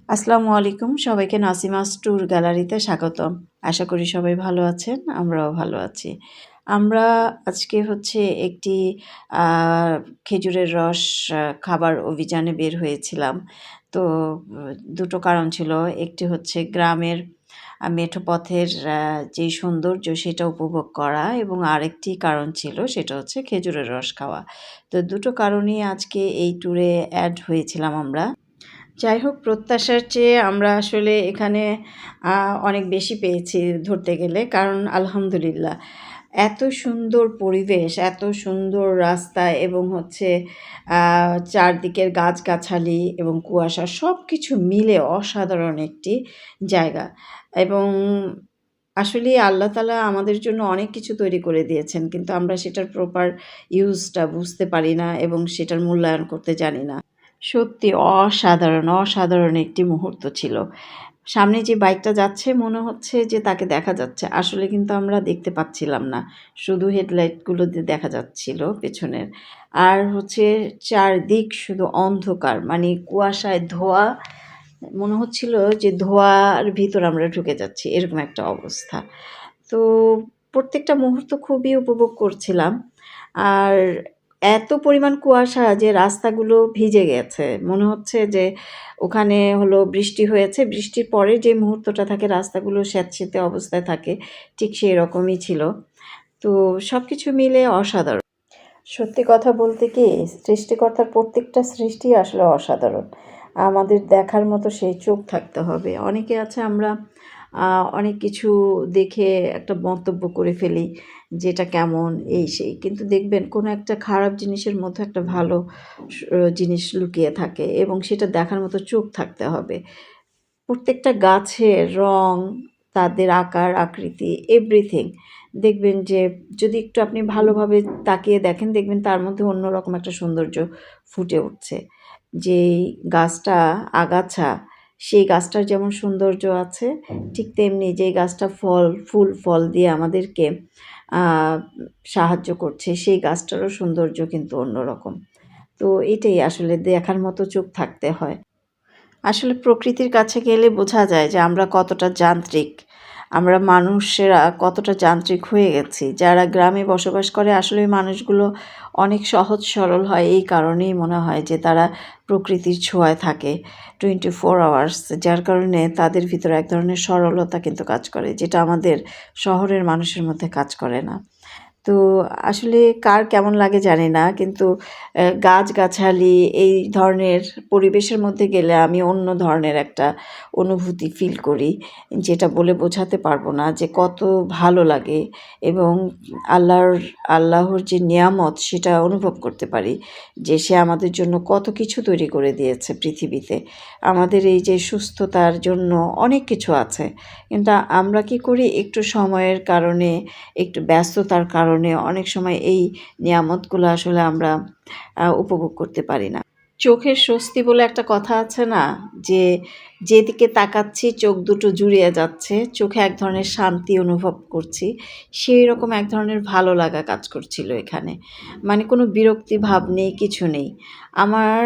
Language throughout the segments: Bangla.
আসসালামু আলাইকুম, সবাইকে নাসিমাস ট্যুর গ্যালারিতে স্বাগতম। আশা করি সবাই ভালো আছেন, আমরাও ভালো আছি। আমরা আজকে একটি আ খেজুরের রস খাবার অভিযানে বের হয়েছিলাম। তো ২ টো কারণ ছিল। একটি গ্রামের মেঠো পথের যেই সৌন্দর্য সেটা উপভোগ করা, এবং আরেকটি কারণ ছিল সেটা খেজুরের রস খাওয়া। তো ২ টো কারণেই আজকে এই ট্যুরে অ্যাড হয়েছিলাম আমরা। যাই হোক, প্রত্যাশার চেয়ে আমরা আসলে এখানে অনেক বেশি পেয়েছি ধরতে গেলে। কারণ আলহামদুলিল্লাহ, এত সুন্দর পরিবেশ, এত সুন্দর রাস্তা, এবং চারদিকের গাছগাছালি এবং কুয়াশা সব কিছু মিলে অসাধারণ একটি জায়গা। এবং আসলেই আল্লাহ তাআলা আমাদের জন্য অনেক কিছু তৈরি করে দিয়েছেন, কিন্তু আমরা সেটার প্রপার ইউজটা বুঝতে পারি না এবং সেটার মূল্যায়ন করতে জানি না। সত্যি অসাধারণ, অসাধারণ একটি মুহূর্ত ছিল। সামনে যে বাইকটা যাচ্ছে মনে হচ্ছে যে তাকে দেখা যাচ্ছে। আসলে কিন্তু আমরা দেখতে পাচ্ছিলাম না। শুধু হেডলাইটগুলো দিয়ে দেখা যাচ্ছিল পেছনের। আর চারদিক শুধু অন্ধকার, মানে কুয়াশায় ধোয়া। মনে হচ্ছিল যে ধোঁয়ার ভিতর আমরা ঢুকে যাচ্ছি, এরকম একটা অবস্থা। তো প্রত্যেকটা মুহূর্ত খুবই উপভোগ করছিলাম। আর এত পরিমাণ কুয়াশা যে রাস্তাগুলো ভিজে গেছে। মনে হচ্ছে যে ওখানে বৃষ্টি হয়েছে। বৃষ্টির পরে যে মুহূর্তটা থাকে রাস্তাগুলো স্যাঁতসেঁতে অবস্থায় থাকে, ঠিক সেই রকমই ছিল। তো সবকিছু মিলে অসাধারণ। সত্যি কথা বলতে কি, সৃষ্টিকর্তার প্রত্যেকটা সৃষ্টি আসলে অসাধারণ। আমাদের দেখার মতো সেই চোখ থাকতে হবে। অনেকে আছে আমরা অনেক কিছু দেখে একটা মন্তব্য করে ফেলি, যেটা কেমন এই সেই। কিন্তু দেখবেন কোনো একটা খারাপ জিনিসের মধ্যে একটা ভালো জিনিস লুকিয়ে থাকে, এবং সেটা দেখার মতো চোখ থাকতে হবে। প্রত্যেকটা গাছের রং, তাদের আকার আকৃতি, এভরিথিং দেখবেন যে যদি একটু আপনি ভালোভাবে তাকিয়ে দেখেন, দেখবেন তার মধ্যে অন্যরকম একটা সৌন্দর্য ফুটে উঠছে। যেই গাছটা আগাছা, সেই গাছটার যেমন সৌন্দর্য আছে, ঠিক তেমনি যেই গাছটা ফুল ফল দিয়ে আমাদেরকে সাহায্য করছে, সেই গাছটারও সৌন্দর্য কিন্তু অন্যরকম। তো এটাই আসলে দেখার মতো চোখ থাকতে হয়। আসলে প্রকৃতির কাছে গেলে বোঝা যায় যে আমরা কতটা যান্ত্রিক, আমরা মানুষেরা কতটা যান্ত্রিক হয়ে গেছি। যারা গ্রামে বসবাস করে আসলে ওই মানুষগুলো অনেক সহজ সরল হয়, এই কারণেই মনে হয় যে তারা প্রকৃতির ছোঁয়ায় থাকে 24 আওয়ার্স, যার কারণে তাদের ভিতরে এক ধরনের সরলতা কিন্তু কাজ করে, যেটা আমাদের শহরের মানুষের মধ্যে কাজ করে না। তো আসলে কার কেমন লাগে জানি না, কিন্তু গাছগাছালি এই ধরনের পরিবেশের মধ্যে গেলে আমি অন্য ধরনের একটা অনুভূতি ফিল করি, যেটা বলে বোঝাতে পারবো না যে কত ভালো লাগে। এবং আল্লাহর যে নিয়ামত সেটা অনুভব করতে পারি, যে সে আমাদের জন্য কত কিছু তৈরি করে দিয়েছে পৃথিবীতে। আমাদের এই যে সুস্থতার জন্য অনেক কিছু আছে, কিন্তু আমরা কি করি, একটু সময়ের কারণে, একটু ব্যস্ততার কারণে অনেক সময় এই নিয়ামতগুলো আসলে আমরা উপভোগ করতে পারি না। চোখের স্বস্তি বলে একটা কথা আছে না, যে যেদিকে তাকাচ্ছি চোখ দুটো জুড়িয়ে যাচ্ছে, চোখে এক ধরনের শান্তি অনুভব করছি, সেই রকম এক ধরনের ভালো লাগা কাজ করছিল এখানে। মানে কোনো বিরক্তি ভাব নেই, কিছু নেই। আমার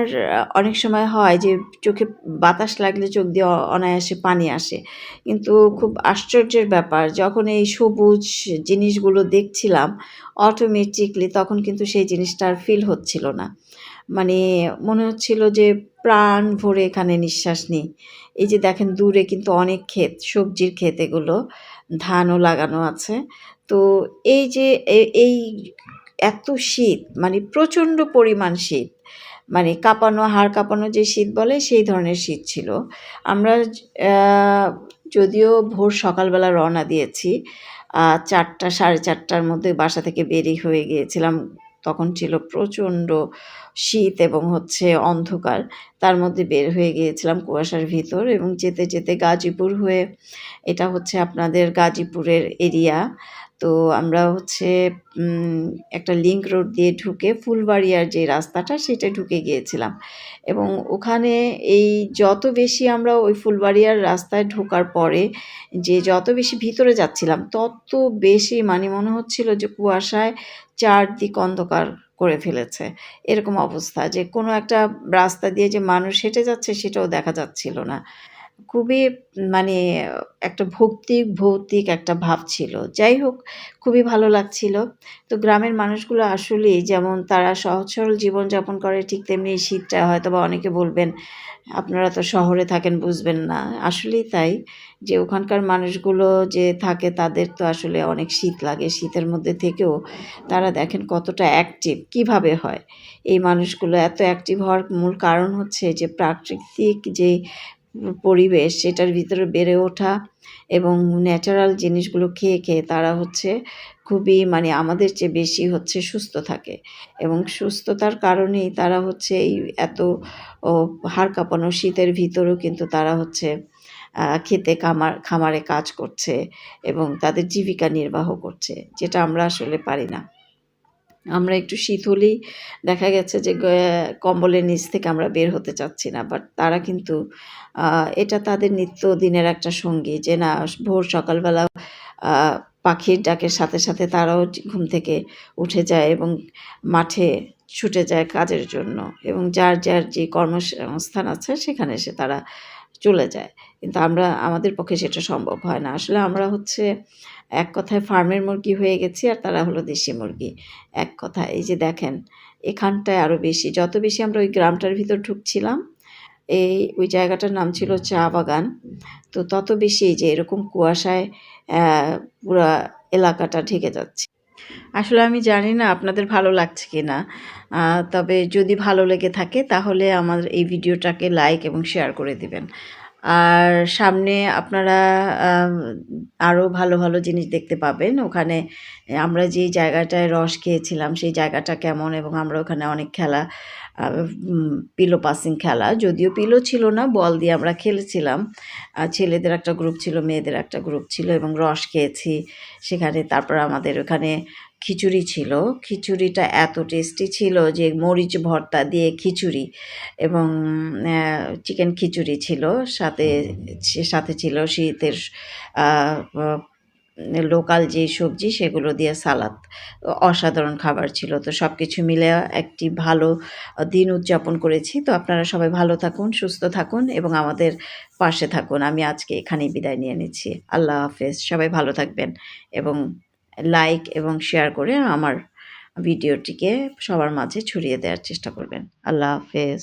অনেক সময় হয় যে চোখে বাতাস লাগলে চোখ দিয়ে অনায়াসে পানি আসে, কিন্তু খুব আশ্চর্যের ব্যাপার, যখন এই সবুজ জিনিসগুলো দেখছিলাম অটোমেটিকলি, তখন কিন্তু সেই জিনিসটা আর ফিল হচ্ছিল না। মানে মনে হচ্ছিল যে প্রাণ ভরে এখানে নিঃশ্বাস নিই। এই যে দেখেন দূরে কিন্তু অনেক ক্ষেত, সবজির ক্ষেত এগুলো, ধানও লাগানো আছে। তো এই যে এই এত শীত, মানে প্রচণ্ড পরিমাণ শীত, মানে কাঁপানো, হাড় কাঁপানো যে শীত বলে সেই ধরনের শীত ছিল। আমরা যদিও ভোর সকালবেলা রওনা দিয়েছি, 4টা 4:30টার মধ্যে বাসা থেকে বেরিয়ে হয়ে গিয়েছিলাম। তখন ছিল প্রচণ্ড শীত এবং অন্ধকার। তার মধ্যে বের হয়ে গিয়েছিলাম কুয়াশার ভিতর, এবং যেতে যেতে গাজীপুর হয়ে, এটা আপনাদের গাজীপুরের এরিয়া। তো আমরা একটা লিংক রোড দিয়ে ঢুকে ফুলবাড়িয়ার যে রাস্তাটা সেটা ঢুকে গিয়েছিলাম, এবং ওখানে এই যত বেশি আমরা ওই ফুলবাড়িয়ার রাস্তায় ঢোকার পরে যে যত বেশি ভিতরে যাচ্ছিলাম, তত বেশি মানে মনে হচ্ছিল যে কুয়াশায় চারদিক অন্ধকার করে ফেলেছে। এরকম অবস্থা যে কোনো একটা রাস্তা দিয়ে যে মানুষ হেঁটে যাচ্ছে সেটাও দেখা যাচ্ছিল না। খুবই মানে একটা ভৌতিক একটা ভাব ছিল। যাই হোক, খুবই ভালো লাগছিল। তো গ্রামের মানুষগুলো আসলেই যেমন তারা সহজ সরল জীবনযাপন করে, ঠিক তেমনি এই শীতটা হয়তোবা অনেকে বলবেন, আপনারা তো শহরে থাকেন বুঝবেন না। আসলেই তাই যে ওখানকার মানুষগুলো যে থাকে তাদের তো আসলে অনেক শীত লাগে। শীতের মধ্যে থেকেও তারা দেখেন কতটা অ্যাক্টিভ, কিভাবে হয়? এই মানুষগুলো এত অ্যাক্টিভ হওয়ার মূল কারণ হচ্ছে যে প্রাকৃতিক যে পরিবেশ সেটার ভিতরে বেড়ে ওঠা এবং ন্যাচারাল জিনিসগুলো খেয়ে তারা হচ্ছে খুবই মানে আমাদের চেয়ে বেশি হচ্ছে সুস্থ থাকে এবং সুস্থতার কারণেই তারা হচ্ছে এই এত হাড় কাঁপানো শীতের ভিতরেও কিন্তু তারা হচ্ছে খেতে খামারে কাজ করছে এবং তাদের জীবিকা নির্বাহ করছে, যেটা আমরা আসলে পারি না। আমরা একটু শীত হলেই দেখা গেছে যে কম্বলের নিচ থেকে আমরা বের হতে চাচ্ছি না। বাট তারা কিন্তু এটা তাদের নিত্যদিনের একটা সঙ্গী যে না ভোর সকালবেলা আ পাখির ডাকের সাথে তারাও ঘুম থেকে উঠে যায় এবং মাঠে ছুটে যায় কাজের জন্য এবং যার যে কর্মসংস্থান আছে সেখানে তারা চলে যায়। কিন্তু আমাদের পক্ষে সেটা সম্ভব হয় না। আসলে আমরা হচ্ছে এক কথায় ফার্মের মুরগি হয়ে গেছি আর তারা হলো দেশি মুরগি। এক কথায় এই যে দেখেন এখানটায় আরও বেশি। যত বেশি আমরা ওই গ্রামটার ভিতর ঢুকছিলাম, ওই জায়গাটার নাম ছিল চা বাগান। তো তত বেশি যে এরকম কুয়াশায় পুরা এলাকাটা ঢেকে যাচ্ছে। আসলে আমি জানি না আপনাদের ভালো লাগছে কিনা। তবে যদি ভালো লেগে থাকে তাহলে আমার এই ভিডিওটাকে লাইক এবং শেয়ার করে দিবেন। আর সামনে আপনারা আরও ভালো জিনিস দেখতে পাবেন। ওখানে আমরা যেই জায়গাটায় রস খেয়েছিলাম সেই জায়গাটা কেমন এবং আমরা ওখানে অনেক খেলা পিলো পাসিং খেলা, যদিও পিলো ছিল না, বল দিয়ে আমরা খেলেছিলাম। ছেলেদের একটা গ্রুপ ছিল, মেয়েদের একটা গ্রুপ ছিল এবং রস খেয়েছি সেখানে। তারপর আমাদের ওখানে খিচুড়ি ছিল। খিচুড়িটা এত টেস্টি ছিল যে মরিচ ভর্তা দিয়ে খিচুড়ি এবং চিকেন খিচুড়ি ছিল, সাথে ছিল শীতের লোকাল যে সবজি সেগুলো দিয়ে সালাদ। অসাধারণ খাবার ছিল। তো সব কিছু মিলে একটি ভালো দিন উদযাপন করেছি। তো আপনারা সবাই ভালো থাকুন, সুস্থ থাকুন এবং আমাদের পাশে থাকুন। আমি আজকে এখানেই বিদায় নিয়ে নিচ্ছি। আল্লাহ হাফেজ। সবাই ভালো থাকবেন এবং লাইক এবং শেয়ার করে আমার ভিডিওটিকে সবার মাঝে ছড়িয়ে দেওয়ার চেষ্টা করবেন। আল্লাহ হাফেজ।